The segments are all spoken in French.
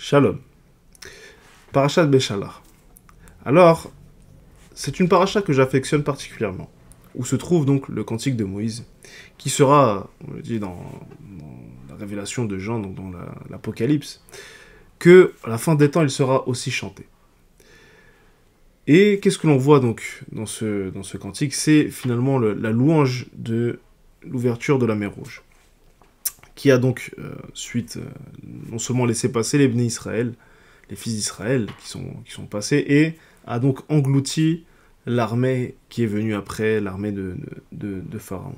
Shalom. Parashat Béchalar. Alors, c'est une paracha que j'affectionne particulièrement, où se trouve donc le cantique de Moïse, qui sera, on le dit dans la révélation de Jean, donc dans l'Apocalypse, que à la fin des temps, il sera aussi chanté. Et qu'est-ce que l'on voit donc dans ce cantique? C'est finalement la louange de l'ouverture de la mer Rouge, qui a donc non seulement laissé passer les Bnei Israël, les fils d'Israël qui sont passés, et a donc englouti l'armée qui est venue après, l'armée de Pharaon.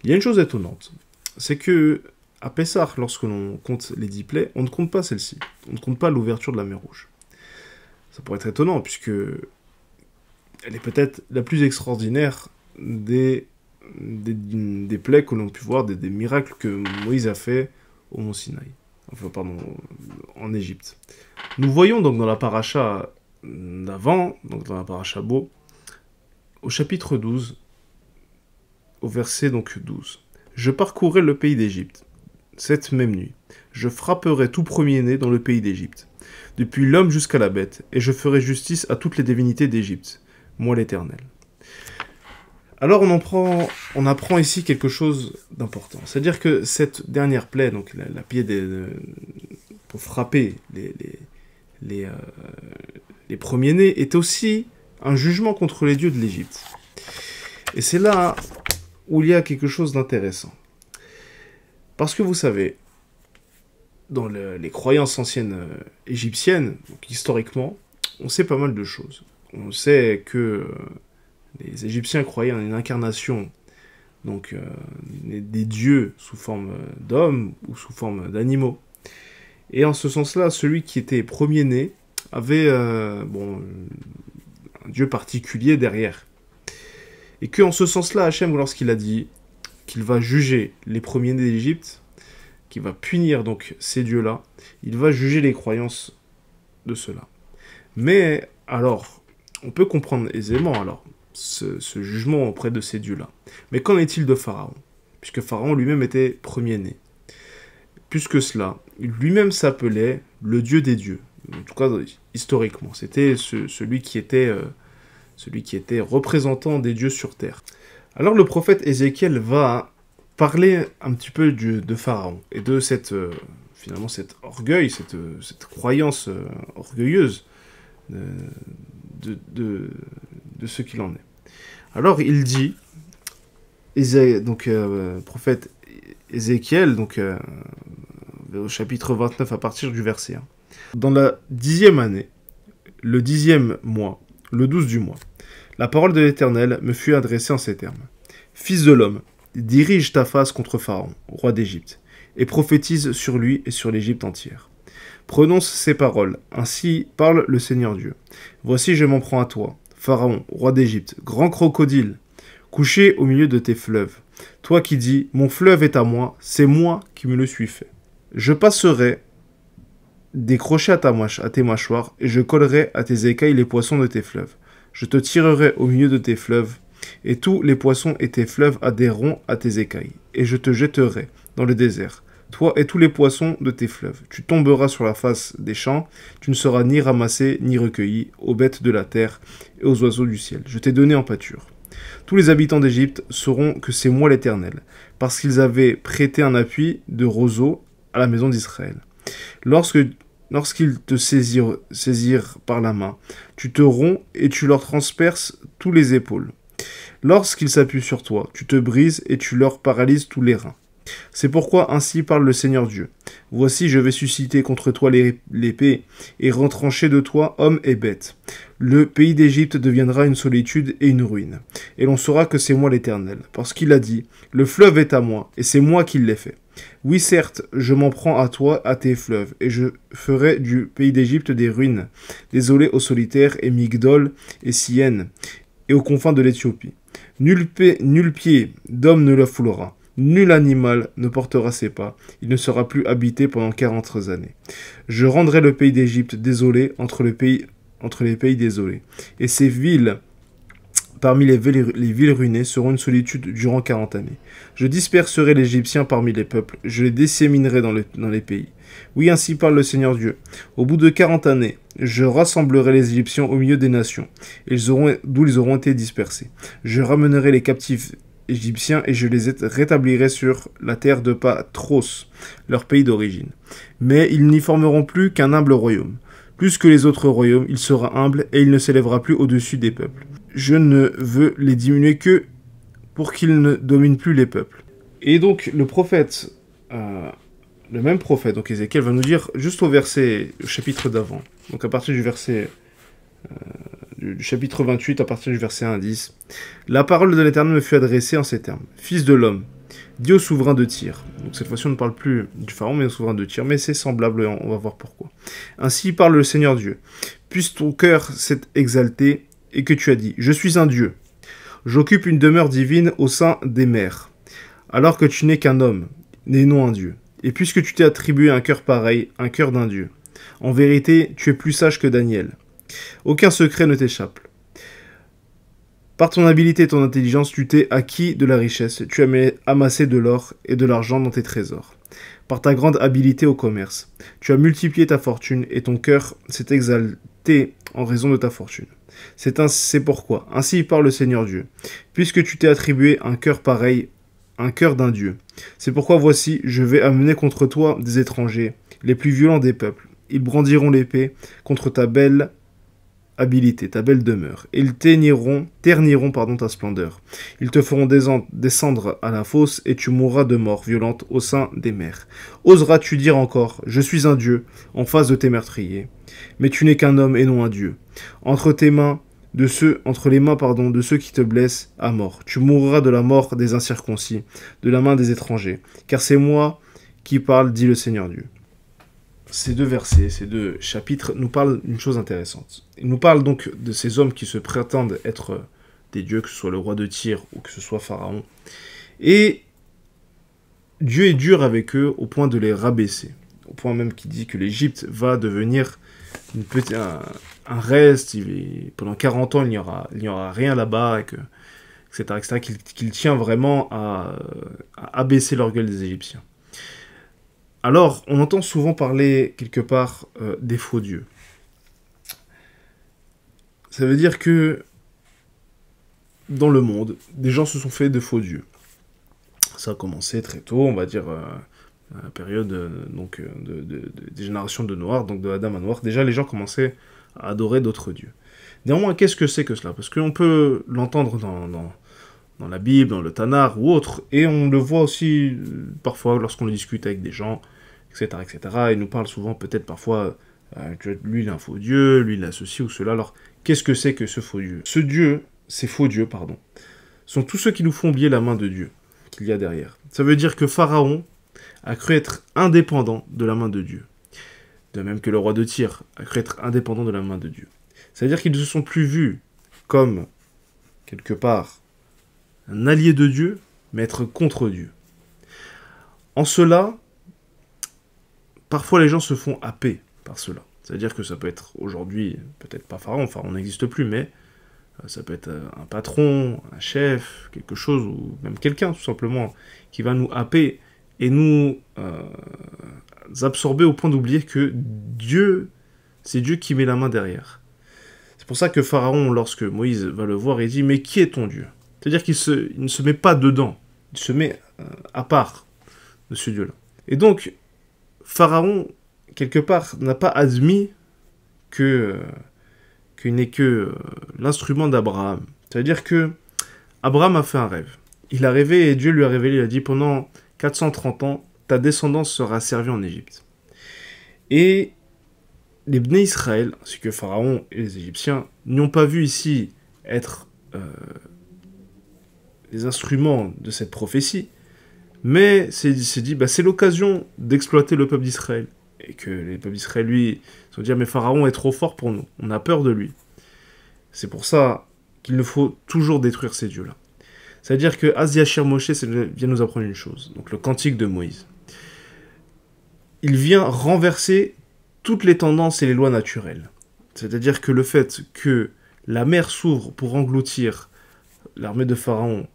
Il y a une chose étonnante, c'est que à Pessah, lorsque l'on compte les 10 plaies, on ne compte pas celle-ci, on ne compte pas l'ouverture de la mer Rouge. Ça pourrait être étonnant, puisque elle est peut-être la plus extraordinaire des plaies que l'on peut voir, des miracles que Moïse a fait au mont Sinaï, en Égypte. Nous voyons donc dans la paracha d'avant, donc dans la paracha Bo, au chapitre 12, au verset donc 12. « Je parcourrai le pays d'Égypte, cette même nuit. Je frapperai tout premier-né dans le pays d'Égypte, depuis l'homme jusqu'à la bête, et je ferai justice à toutes les divinités d'Égypte, moi l'Éternel. » Alors on apprend ici quelque chose d'important. C'est-à-dire que cette dernière plaie, donc la plaie pour frapper les premiers-nés, est aussi un jugement contre les dieux de l'Égypte. Et c'est là où il y a quelque chose d'intéressant. Parce que vous savez, dans les croyances anciennes égyptiennes, donc historiquement, on sait pas mal de choses. On sait que les Égyptiens croyaient en une incarnation donc, des dieux sous forme d'hommes ou sous forme d'animaux. Et en ce sens-là, celui qui était premier-né avait un dieu particulier derrière. Et qu'en ce sens-là, Hachem, lorsqu'il a dit qu'il va juger les premiers-nés d'Égypte, qu'il va punir donc ces dieux-là, il va juger les croyances de ceux-là. Mais alors, on peut comprendre aisément alors ce jugement auprès de ces dieux-là. Mais qu'en est-il de Pharaon? Puisque Pharaon lui-même était premier-né. Plus que cela, lui-même s'appelait le dieu des dieux. En tout cas, historiquement, c'était celui qui était représentant des dieux sur terre. Alors le prophète Ézéchiel va parler un petit peu de Pharaon et de finalement cet orgueil, cette croyance orgueilleuse de ce qu'il en est. Alors il dit, prophète Ézéchiel, au chapitre 29 à partir du verset 1. Dans la 10e année, le 10e mois, le 12 du mois, la parole de l'Éternel me fut adressée en ces termes. Fils de l'homme, dirige ta face contre Pharaon, roi d'Égypte, et prophétise sur lui et sur l'Égypte entière. Prononce ces paroles, ainsi parle le Seigneur Dieu. Voici je m'en prends à toi, Pharaon, roi d'Égypte, grand crocodile, couché au milieu de tes fleuves. Toi qui dis, mon fleuve est à moi, c'est moi qui me le suis fait. Je passerai des crochets à tes mâchoires, et je collerai à tes écailles les poissons de tes fleuves. Je te tirerai au milieu de tes fleuves, et tous les poissons et tes fleuves adhéreront à tes écailles, et je te jetterai dans le désert, toi et tous les poissons de tes fleuves. Tu tomberas sur la face des champs, tu ne seras ni ramassé ni recueilli, aux bêtes de la terre et aux oiseaux du ciel. Je t'ai donné en pâture. Tous les habitants d'Égypte sauront que c'est moi l'Éternel, parce qu'ils avaient prêté un appui de roseau à la maison d'Israël. Lorsqu'ils te saisirent par la main, tu te romps et tu leur transperces tous les épaules. Lorsqu'ils s'appuient sur toi, tu te brises et tu leur paralyses tous les reins. C'est pourquoi ainsi parle le Seigneur Dieu. Voici, je vais susciter contre toi l'épée et retrancher de toi hommes et bêtes. Le pays d'Égypte deviendra une solitude et une ruine. Et l'on saura que c'est moi l'Éternel, parce qu'il a dit, le fleuve est à moi, et c'est moi qui l'ai fait. Oui, certes, je m'en prends à toi, à tes fleuves, et je ferai du pays d'Égypte des ruines, désolé aux solitaires, et Migdol, et Syène, et aux confins de l'Éthiopie. Nul pied d'homme ne le foulera, nul animal ne portera ses pas, il ne sera plus habité pendant 40 années. Je rendrai le pays d'Égypte désolé entre les pays désolés, et ces villes parmi les villes ruinées seront une solitude durant 40 années. Je disperserai l'Égyptien parmi les peuples, je les disséminerai dans les pays. Oui, ainsi parle le Seigneur Dieu. Au bout de 40 années, je rassemblerai les Égyptiens au milieu des nations, d'où ils auront été dispersés. Je ramènerai les captifs égyptiens et je les rétablirai sur la terre de Patros, leur pays d'origine. Mais ils n'y formeront plus qu'un humble royaume. Plus que les autres royaumes, il sera humble et il ne s'élèvera plus au-dessus des peuples. Je ne veux les diminuer que pour qu'ils ne dominent plus les peuples. Et donc le prophète, le même prophète, donc Ézéchiel, va nous dire juste au chapitre d'avant, donc à partir du verset du chapitre 28, à partir du verset 1 à 10, la parole de l'Éternel me fut adressée en ces termes. Fils de l'homme, dis au souverain de Tyr. Donc cette fois-ci on ne parle plus du pharaon mais au souverain de Tyr, mais c'est semblable et on va voir pourquoi. Ainsi parle le Seigneur Dieu. Puisse ton cœur s'être exalté et que tu as dit, je suis un Dieu. J'occupe une demeure divine au sein des mers, alors que tu n'es qu'un homme, et non un Dieu. Et puisque tu t'es attribué un cœur pareil, un cœur d'un Dieu, en vérité, tu es plus sage que Daniel. Aucun secret ne t'échappe. Par ton habileté et ton intelligence, tu t'es acquis de la richesse, tu as amassé de l'or et de l'argent dans tes trésors. Par ta grande habileté au commerce, tu as multiplié ta fortune et ton cœur s'est exalté en raison de ta fortune. C'est pourquoi, ainsi parle le Seigneur Dieu, puisque tu t'es attribué un cœur pareil, un cœur d'un Dieu. C'est pourquoi voici, je vais amener contre toi des étrangers, les plus violents des peuples. Ils brandiront l'épée contre ta belle habileté, ta belle demeure. Ils terniront ta splendeur. Ils te feront descendre à la fosse et tu mourras de mort violente au sein des mers. Oseras-tu dire encore, je suis un Dieu, en face de tes meurtriers? Mais tu n'es qu'un homme et non un Dieu. Entre les mains de ceux qui te blessent à mort. Tu mourras de la mort des incirconcis, de la main des étrangers. Car c'est moi qui parle, dit le Seigneur Dieu. Ces deux versets, ces deux chapitres nous parlent d'une chose intéressante. Ils nous parlent donc de ces hommes qui se prétendent être des dieux, que ce soit le roi de Tyr ou que ce soit Pharaon. Et Dieu est dur avec eux au point de les rabaisser. Au point même qu'il dit que l'Égypte va devenir un reste, pendant 40 ans il n'y aura rien là-bas, etc. qu'il tient vraiment à abaisser l'orgueil des Égyptiens. Alors, on entend souvent parler, quelque part, des faux dieux. Ça veut dire que, dans le monde, des gens se sont fait de faux dieux. Ça a commencé très tôt, on va dire, à la période des générations de Noir, donc de Adam à Noir. Déjà, les gens commençaient à adorer d'autres dieux. Néanmoins, qu'est-ce que c'est que cela? Parce qu'on peut l'entendre dans la Bible, dans le Tanakh ou autre, et on le voit aussi parfois lorsqu'on le discute avec des gens, etc., etc. Ils nous parlent souvent, peut-être parfois, lui il a un faux dieu, lui il a ceci ou cela. Alors, qu'est-ce que c'est que ce faux dieu? Ces faux dieux, sont tous ceux qui nous font oublier la main de Dieu qu'il y a derrière. Ça veut dire que Pharaon a cru être indépendant de la main de Dieu. De même que le roi de Tyr a cru être indépendant de la main de Dieu. C'est-à-dire qu'ils ne se sont plus vus comme, quelque part, un allié de Dieu, mais être contre Dieu. En cela, parfois les gens se font happer par cela. C'est-à-dire que ça peut être aujourd'hui, peut-être pas Pharaon n'existe plus, mais ça peut être un patron, un chef, quelque chose, ou même quelqu'un tout simplement, qui va nous happer et nous absorber au point d'oublier que Dieu, c'est Dieu qui met la main derrière. C'est pour ça que Pharaon, lorsque Moïse va le voir, il dit « Mais qui est ton Dieu ?» C'est-à-dire qu'il ne se met pas dedans, il se met à part de ce Dieu-là. Et donc, Pharaon, quelque part, n'a pas admis qu'il n'est que l'instrument d'Abraham. C'est-à-dire que Abraham a fait un rêve. Il a rêvé et Dieu lui a révélé, il a dit, pendant 430 ans, ta descendance sera servie en Égypte. Et les Bnei Israël, ainsi que Pharaon et les Égyptiens, n'ont pas vu ici être les instruments de cette prophétie, mais c'est dit, c'est l'occasion d'exploiter le peuple d'Israël. Et que les peuples d'Israël, lui, se sont dit, mais Pharaon est trop fort pour nous, on a peur de lui. C'est pour ça qu'il nous faut toujours détruire ces dieux-là. C'est-à-dire que Az-Yashir Moshe vient nous apprendre une chose, donc le cantique de Moïse. Il vient renverser toutes les tendances et les lois naturelles. C'est-à-dire que le fait que la mer s'ouvre pour engloutir l'armée de Pharaon,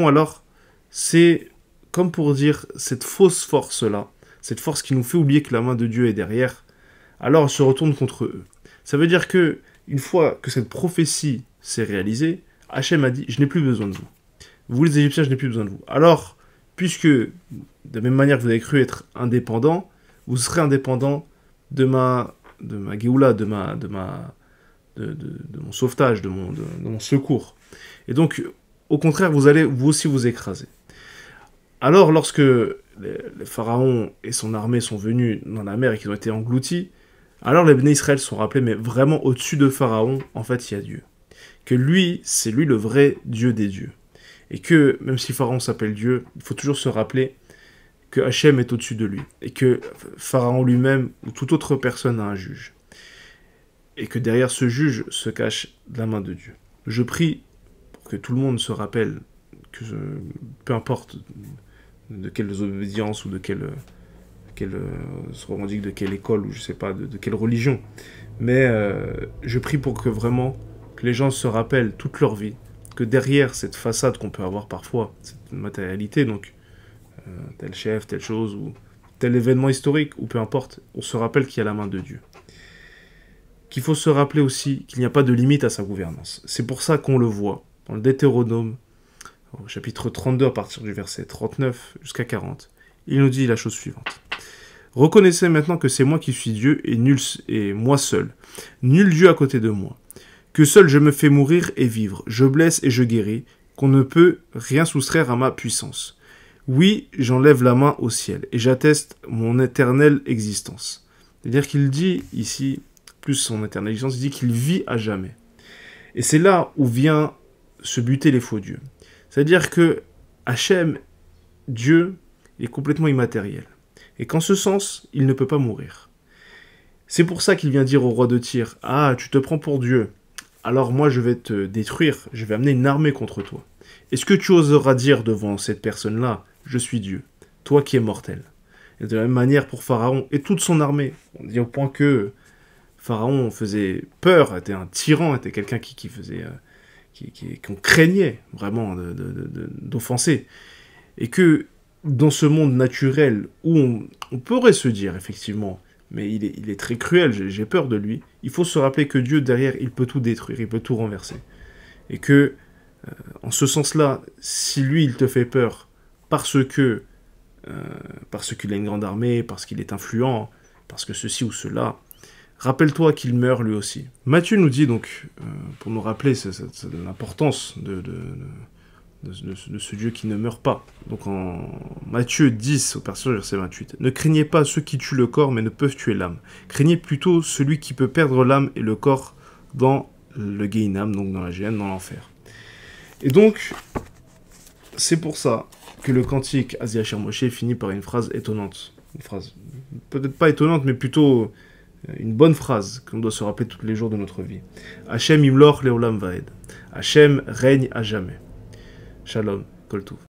alors c'est comme pour dire cette fausse force-là cette force qui nous fait oublier que la main de Dieu est derrière, alors elle se retourne contre eux. Ça veut dire que, une fois que cette prophétie s'est réalisée, Hachem a dit, je n'ai plus besoin de vous. Vous les Égyptiens, je n'ai plus besoin de vous. Alors, puisque, de la même manière que vous avez cru être indépendant, vous serez indépendant de ma Géoula, de mon sauvetage, de mon secours. Et donc, au contraire, vous allez vous aussi vous écraser. Alors, lorsque le pharaon et son armée sont venus dans la mer et qu'ils ont été engloutis, alors les Béné Israël sont rappelés, mais vraiment au-dessus de Pharaon, en fait, il y a Dieu. Que lui, c'est lui le vrai Dieu des dieux. Et que, même si Pharaon s'appelle Dieu, il faut toujours se rappeler que Hachem est au-dessus de lui. Et que Pharaon lui-même, ou toute autre personne, a un juge. Et que derrière ce juge se cache la main de Dieu. Je prie pour que tout le monde se rappelle, que peu importe de quelles obédiences ou de quelle se revendique de quelle école ou je sais pas de quelle religion, mais je prie pour que vraiment que les gens se rappellent toute leur vie que derrière cette façade qu'on peut avoir parfois, cette matérialité, donc tel chef, telle chose ou tel événement historique ou peu importe, on se rappelle qu'il y a la main de Dieu. Qu'il faut se rappeler aussi qu'il n'y a pas de limite à sa gouvernance. C'est pour ça qu'on le voit dans le Deutéronome, au chapitre 32 à partir du verset 39 jusqu'à 40. Il nous dit la chose suivante. Reconnaissez maintenant que c'est moi qui suis Dieu et moi seul. Nul Dieu à côté de moi. Que seul je me fais mourir et vivre. Je blesse et je guéris. Qu'on ne peut rien soustraire à ma puissance. Oui, j'enlève la main au ciel et j'atteste mon éternelle existence. C'est-à-dire qu'il dit ici, plus son éternelle existence, il dit qu'il vit à jamais. Et c'est là où vient se buter les faux dieux. C'est-à-dire que Hachem, Dieu, est complètement immatériel. Et qu'en ce sens, il ne peut pas mourir. C'est pour ça qu'il vient dire au roi de Tyr, « Ah, tu te prends pour Dieu. Alors moi, je vais te détruire, je vais amener une armée contre toi. Est-ce que tu oseras dire devant cette personne-là, je suis Dieu, toi qui es mortel ?» Et de la même manière pour Pharaon et toute son armée. On dit au point que Pharaon faisait peur, était un tyran, était quelqu'un qui faisait... qu'on craignait vraiment d'offenser. Et que dans ce monde naturel où on pourrait se dire, effectivement, mais il est très cruel, j'ai peur de lui, il faut se rappeler que Dieu, derrière, il peut tout détruire, il peut tout renverser. Et que, en ce sens-là, si lui, il te fait peur parce qu'il a une grande armée, parce qu'il est influent, parce que ceci ou cela, rappelle-toi qu'il meurt lui aussi. Matthieu nous dit donc, pour nous rappeler l'importance de ce Dieu qui ne meurt pas. Donc en Matthieu 10, au verset 28, « Ne craignez pas ceux qui tuent le corps, mais ne peuvent tuer l'âme. Craignez plutôt celui qui peut perdre l'âme et le corps dans le Gehinam, donc dans la géhenne, dans l'enfer. » Et donc, c'est pour ça que le cantique Asi Asher Moshe finit par une phrase étonnante. Une phrase peut-être pas étonnante, mais plutôt une bonne phrase qu'on doit se rappeler tous les jours de notre vie. Hachem Imlor Leolam Vaed. Hachem règne à jamais. Shalom, Kol Tov.